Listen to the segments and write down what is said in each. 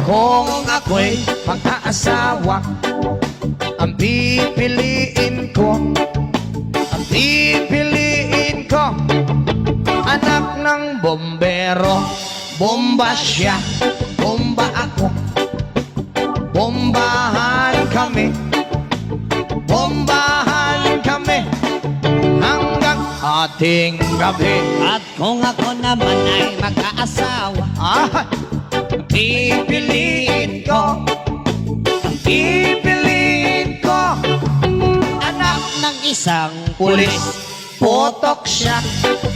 Kung ako'y mag-aasawa, ang pipiliin ko, anak ng bombero. Bomba siya, bomba ako, bombahan kami hanggang ating gabi. At kung ako naman ay mag-aasawa, Pipiliin ko, anak ng isang pulis. pulis. Potok siya,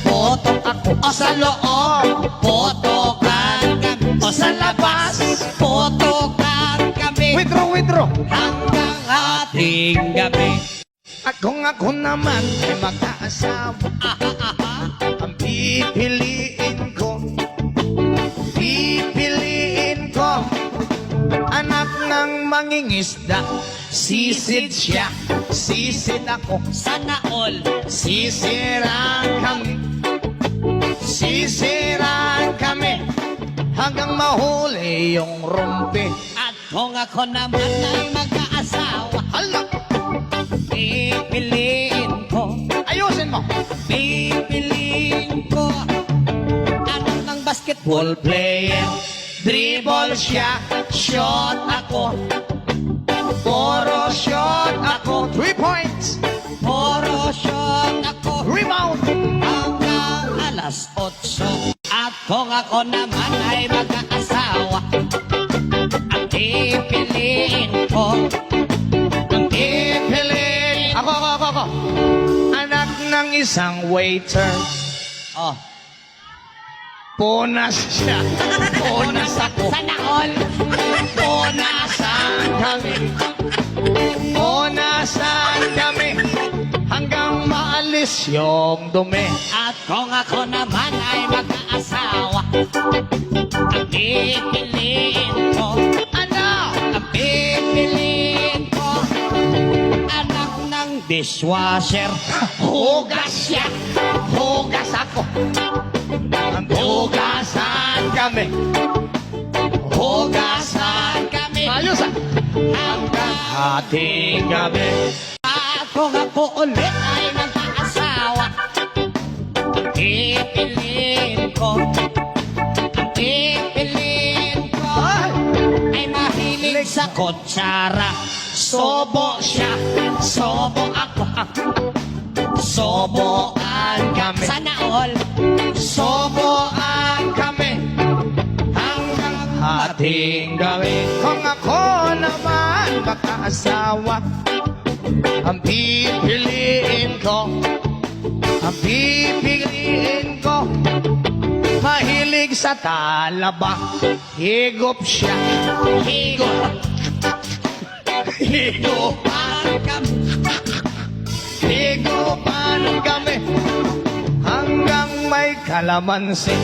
potok ako. O sa loob, potokan kami. O sa labas, potokan kami. Withdraw. Hanggang ating gabi. At kung ako naman ay mag-aasawa, ang pipiliin ko, anak ng mangingisda. Sisid siya, sisid ako, Sana all. sisirang kami hanggang mahuli yung rumpi. At kung ako naman ay mag-aasawa, Hala, pipiliin ko, ayusin mo. anak ng basketball Player, dribble siya, shot ako, puro shot ako. 3 points, puro shot ako rebound. hanggang alas 8. At kung ako naman ay mag-aasawa, ang pipiliin ko, Ako. Anak ng isang waiter. oh, Punas siya. Punas ako. sana all. Punasan kami hanggang maalis yung dumi. At kung ako naman ay mag-aasawa, ang pipiliin ko, anak ng dishwasher. Hugas siya. Hugas ako. Hugasan kami. Ayos Hanggang ating gabi. at kung ako ulit ay mag-aasawa, ang pipiliin ko, ay mahilig sa kutsara. Sobo siya, sobo ako, Soboan kami. sana all. Soboan kami hanggang ating gabi. Kung ako naman mag-aasawa, ang pipiliin ko, mahilig sa talaba. Higop siya, higupan kami hanggang may kalamansi.